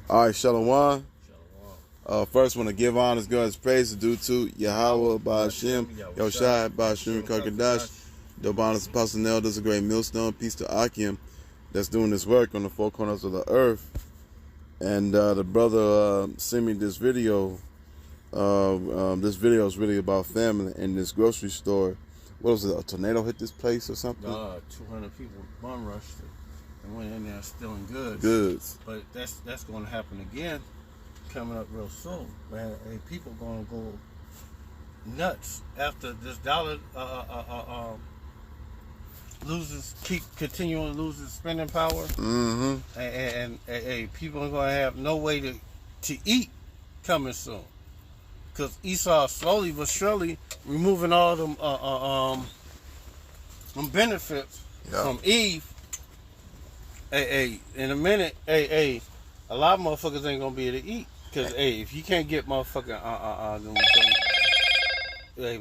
All right, Shalom. Shalom. First, want to give honors, God's praise due to Yahweh, Ba'ashem, Yoshai, Ba'ashem, Karkadash, the Bonus Apostle Nell does a great millstone. Peace to Akim that's doing this work on the four corners of the earth. And the brother sent me this video. This video is really about family in this grocery store. What was it? A tornado hit this place or something? 200 people bum rushed it and went in there stealing goods. But that's going to happen again coming up real soon. Man, people going to go nuts after this dollar keep continuing to lose its spending power. Mm-hmm. And people are going to have no way to eat coming soon. Because Esau slowly but surely removing all them benefits from Eve. In a minute, a lot of motherfuckers ain't gonna be able to eat. Because if you can't get motherfucking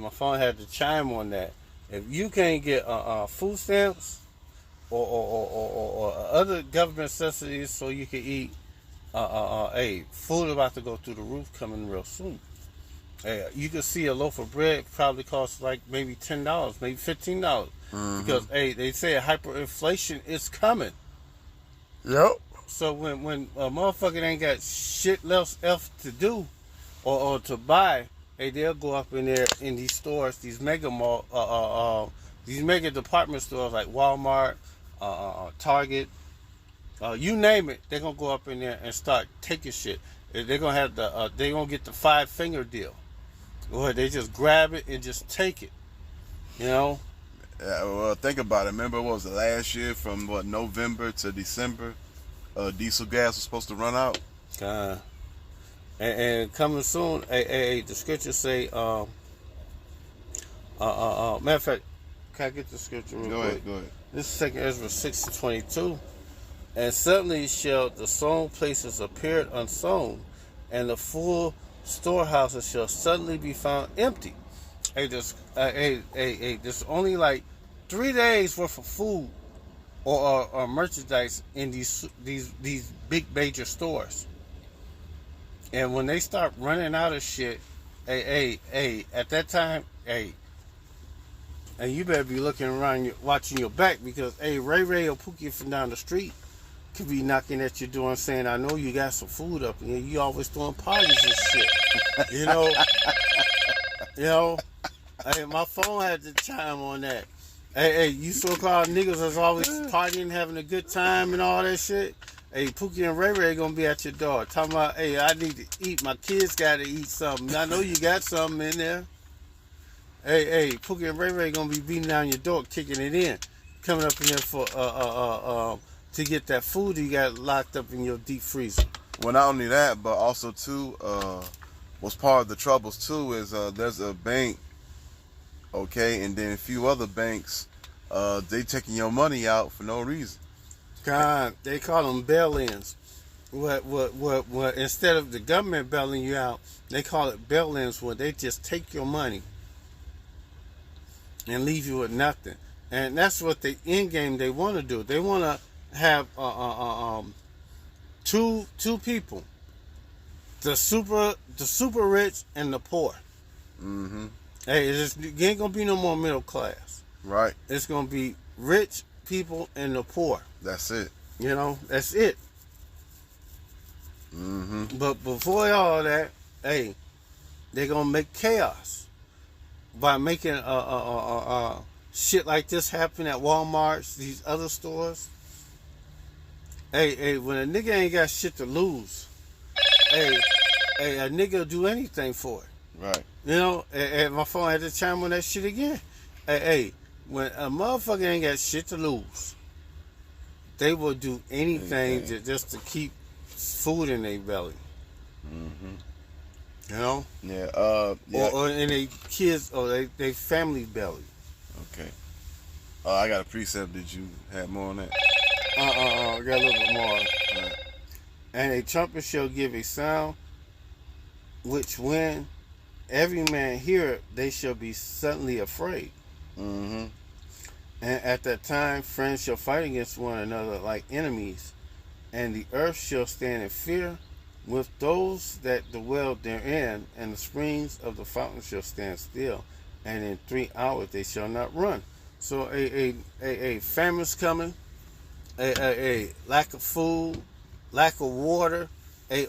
my phone had to chime on that. If you can't get food stamps or other government necessities so you can eat, food about to go through the roof coming real soon. You can see a loaf of bread probably costs like maybe $10, maybe $15, mm-hmm. because they say hyperinflation is coming. Yep. So when a motherfucker ain't got shit else to do or to buy, they'll go up in there in these stores, these mega these mega department stores like Walmart, Target, you name it. They're gonna go up in there and start taking shit. They're gonna have they're gonna get the 5-finger deal, where they just grab it and just take it. You know. Yeah. Well, think about it. Remember, what was it last year from November to December? Diesel gas was supposed to run out. And coming soon. The scriptures say. Matter of fact, can I get the scripture real quick? Go ahead. This is 2 Ezra 6:22. And suddenly shall the sown places appear unsown, and the full storehouses shall suddenly be found empty. There's only like 3 days worth of food or merchandise in these big major stores. And when they start running out of shit, at that time, and you better be looking around, watching your back, because Ray or Pookie from down the street could be knocking at your door and saying, "I know you got some food up in here. You always throwing parties and shit." You know. My phone had to chime on that. You so-called niggas that's always partying, having a good time and all that shit. Pookie and Ray gonna be at your door talking about, I need to eat. My kids gotta eat something. I know you got something in there. Pookie and Ray gonna be beating down your door, kicking it in, coming up in there for to get that food you got locked up in your deep freezer. Well, not only that, but also too, what's part of the troubles too is there's a bank, okay, and then a few other banks, they taking your money out for no reason. God, they call them bail-ins. What? Instead of the government bailing you out, they call it bail-ins, where they just take your money and leave you with nothing. And that's what the end game they want to do. They want to have two people, the super rich and the poor. Mm-hmm. It ain't gonna be no more middle class. Right. It's gonna be rich people and the poor. That's it. That's it. Mm-hmm. But before all that, they're gonna make chaos by making shit like this happen at Walmart, these other stores. When a nigga ain't got shit to lose, a nigga will do anything for it. Right. And my phone had to chime on that shit again. When a motherfucker ain't got shit to lose, they will do anything just to keep food in their belly. Mm-hmm. Yeah. Or in their kids or their family belly. Okay. I got a precept. Did you have more on that? I got a little bit more. And a trumpet shall give a sound, which when every man hear it, they shall be suddenly afraid. Mm-hmm. And at that time, friends shall fight against one another like enemies, and the earth shall stand in fear with those that dwell therein, and the springs of the fountain shall stand still, and in 3 hours they shall not run. So a famine's coming, a lack of food, lack of water,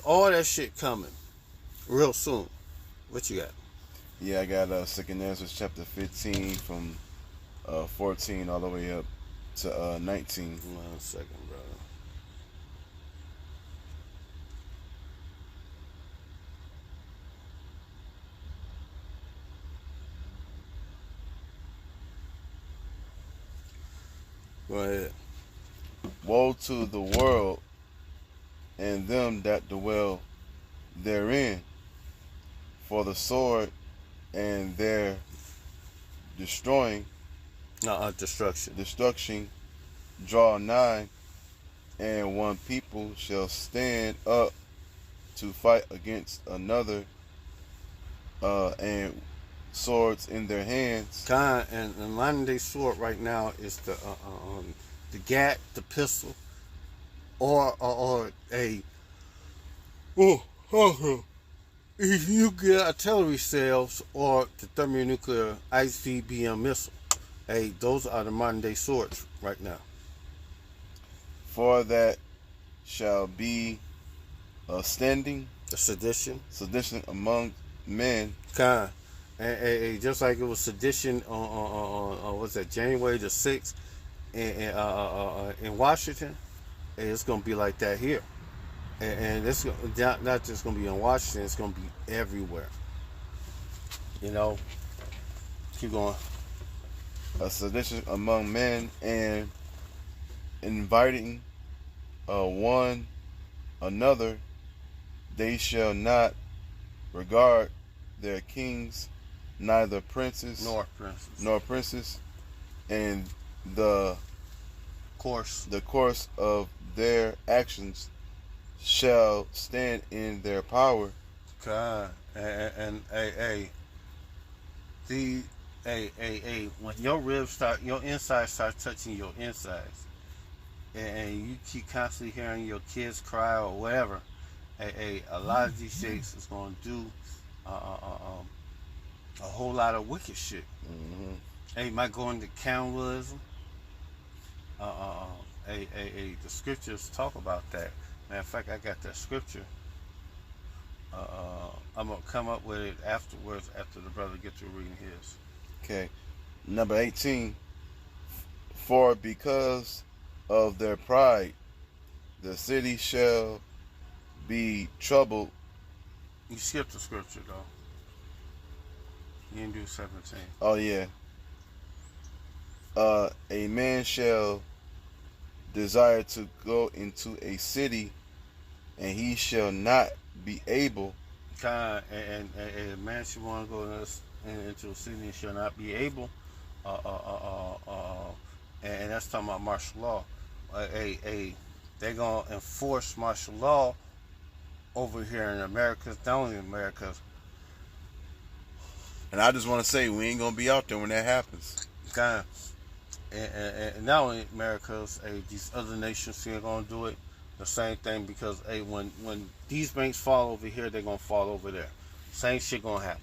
all that shit coming real soon. What you got? Yeah, I got 2nd Ezra chapter 15 from 14 all the way up to 19. 1 second, brother. Go ahead. Woe to the world and them that dwell therein, for the sword and their destruction draw nigh, and one people shall stand up to fight against another, and swords in their hands. And the modern day sword right now is the gat, the pistol, or a if you get artillery cells or the thermonuclear ICBM missile. Hey, those are the modern day swords right now. For that shall be a sedition among men. And just like it was sedition on what's that, January the 6th in Washington, it's going to be like that here. And it's not just going to be in Washington, it's going to be everywhere. You know, keep going. A sedition among men, and inviting one another, they shall not regard their kings, neither princes nor princes, and the course of their actions shall stand in their power. God, and when your ribs start, your insides start touching your insides, and you keep constantly hearing your kids cry or whatever, a lot of these shakes is going to do a whole lot of wicked shit. Mm-hmm. Hey, might go into cannibalism. The scriptures talk about that. Matter of fact, I got that scripture. I'm gonna come up with it afterwards, after the brother gets through reading his. Okay, number 18. For because of their pride, the city shall be troubled. You skipped the scripture though. You didn't do 17. Oh yeah. A man shall desire to go into a city, and he shall not be able. And a man should want to go into a city and shall not be able. And that's talking about martial law. They're gonna enforce martial law over here in America, not only in America. And I just want to say, we ain't gonna be out there when that happens. And not only America's, these other nations here are gonna do it the same thing, because when these banks fall over here, they're gonna fall over there. Same shit gonna happen.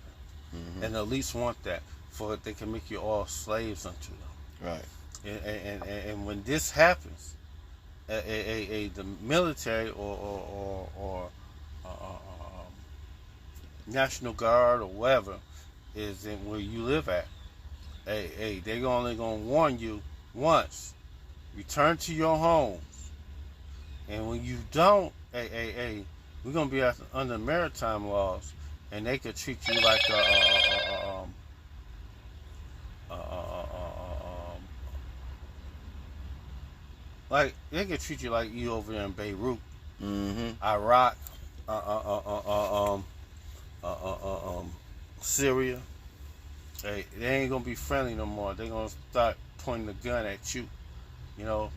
Mm-hmm. And the elites want that, for they can make you all slaves unto them. Right. And when this happens, the military or National Guard or whatever is in where you live at. They only gonna warn you once. Return to your homes. And when you don't, we're gonna be under maritime laws, and they could treat you like like they could treat you like you over there in Beirut, Iraq, Syria. They ain't gonna be friendly no more. They gonna start pointing the gun at you. You know.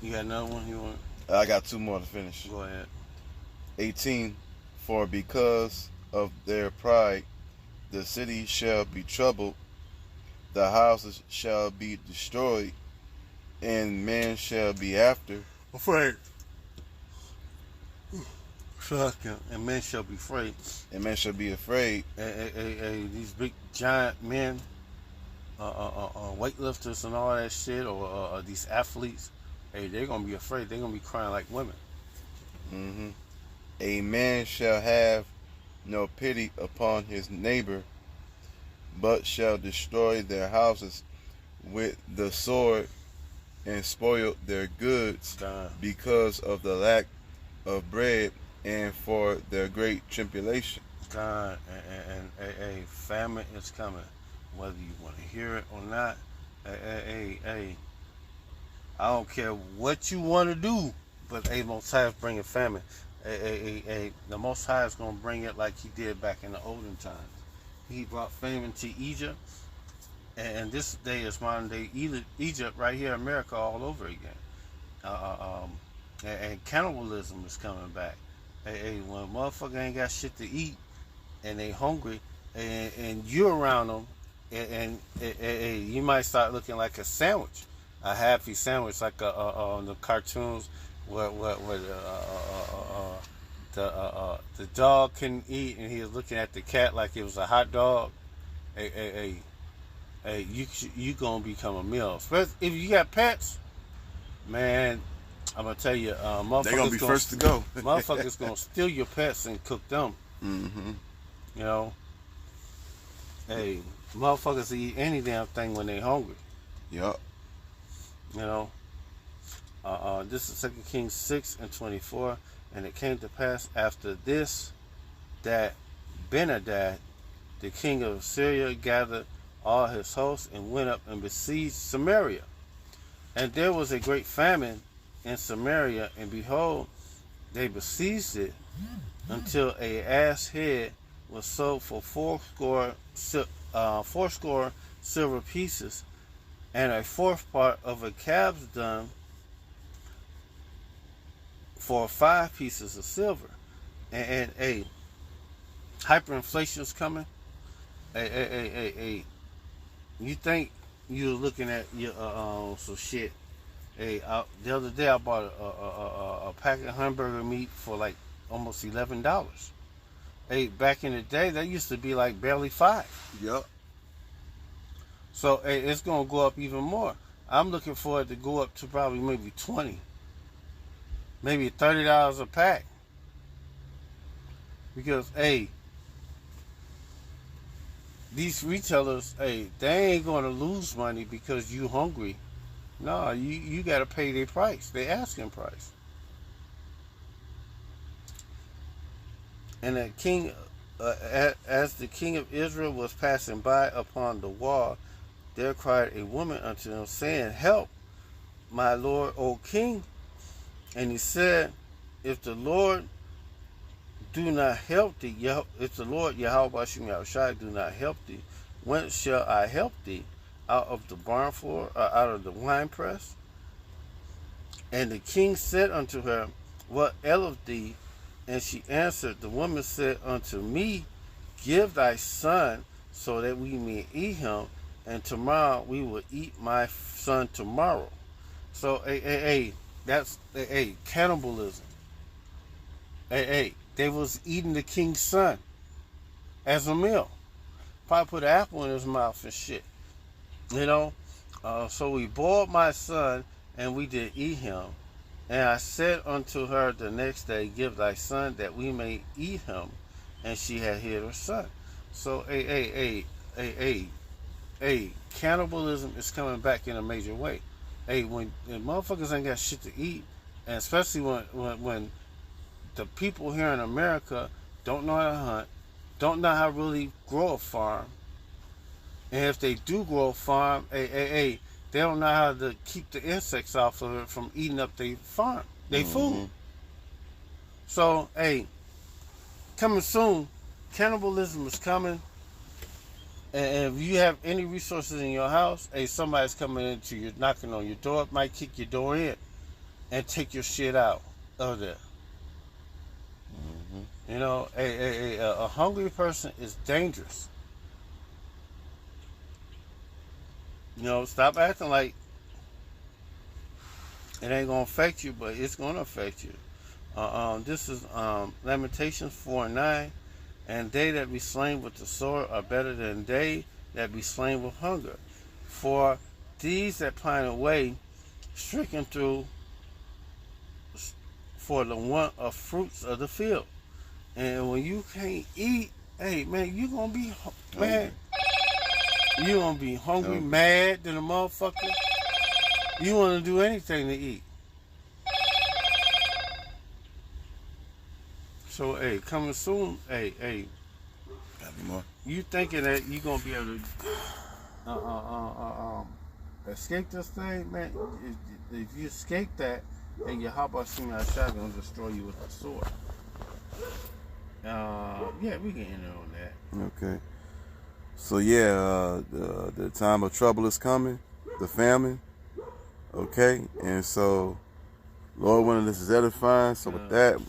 You got another one you want? I got 2 more to finish. Go ahead. 18. For because of their pride, the city shall be troubled, the houses shall be destroyed, and men shall be after. Afraid. Fucking, and men shall be afraid. And men shall be afraid. These big giant men, weightlifters and all that shit, or these athletes, hey, they're gonna be afraid. They're gonna be crying like women. Mm-hmm. A man shall have no pity upon his neighbor, but shall destroy their houses with the sword and spoil their goods because of the lack of bread and for their great tribulation. God, and a famine is coming, whether you want to hear it or not. I don't care what you want to do, but Most High is bringing famine. The Most High is going to bring it like He did back in the olden times. He brought famine to Egypt, and this day is modern day Egypt right here in America all over again. And cannibalism is coming back. When a motherfucker ain't got shit to eat and they hungry, and you're around them, and you might start looking like a sandwich, a happy sandwich, like on the cartoons where the dog couldn't eat and he was looking at the cat like it was a hot dog. You gonna become a meal. Especially if you got pets, man. I'm gonna tell you, motherfuckers they're gonna be first to go. Motherfuckers gonna steal your pets and cook them. Mm-hmm. You know, hey, motherfuckers eat any damn thing when they hungry. Yup. You know, this is 2 Kings 6:24, and it came to pass after this that Ben-Hadad, the king of Syria, gathered all his hosts and went up and besieged Samaria. And there was a great famine in Samaria, and behold, they besieged it until a ass head was sold for fourscore silver pieces, and a fourth part of a calf's dung for 5 pieces of silver. And hyperinflation is coming. You think you're looking at your some shit. The other day I bought a pack of hamburger meat for like almost $11. Back in the day that used to be like barely $5. Yep. So it's gonna go up even more. I'm looking for it to go up to probably maybe $20, maybe $30 a pack. Because these retailers, they ain't gonna lose money because you hungry. No, you got to pay their price, their asking price. And the king, as the king of Israel was passing by upon the wall, there cried a woman unto him, saying, "Help, my lord, O king." And he said, "If the Lord do not help thee, if the Lord Yahweh Bashim Yahushai do not help thee, whence shall I help thee? Out of the barn floor, or out of the winepress?" And the king said unto her, "What aileth thee?" And she answered, the woman said unto me, "Give thy son, so that we may eat him, and tomorrow we will eat my son tomorrow." So, that's cannibalism. They was eating the king's son as a meal. Probably put an apple in his mouth and shit. You know, so we boiled my son, and we did eat him. And I said unto her the next day, "Give thy son, that we may eat him." And she had hid her son. So, cannibalism is coming back in a major way. When motherfuckers ain't got shit to eat, and especially when the people here in America don't know how to hunt, don't know how to really grow a farm. And if they do grow a farm, they don't know how to keep the insects off of it from eating up their farm, their food. So, coming soon, cannibalism is coming. And if you have any resources in your house, somebody's coming into you, knocking on your door, might kick your door in and take your shit out of there. You know, a hungry person is dangerous. You know, stop acting like it ain't gonna affect you, but it's gonna affect you. This is Lamentations 4:9. And they that be slain with the sword are better than they that be slain with hunger. For these that pine away, stricken through for the want of fruits of the field. And when you can't eat, hey man, you gonna be mad. You gonna be hungry, mad than a motherfucker. You wanna do anything to eat. So hey, coming soon, hey. Got any more? You thinking that you gonna be able to escape this thing, man? If you escape that, and your Yahweh Shah gonna destroy you with the sword. Yeah, we can end it on that. Okay. So yeah, the time of trouble is coming, the famine. Okay, and so Lord willing, this is edifying. So with that, I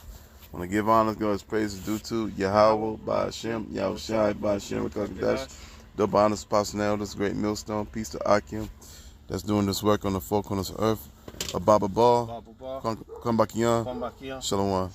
want to give honor, God's praises due to Yahweh, by Hashem, Yahushai, by Hashem, Kakadash, double honors, Apostle Elders, great millstone, peace to Akim, that's doing this work on the four corners of earth. Baba Ball, come back young, Shalom.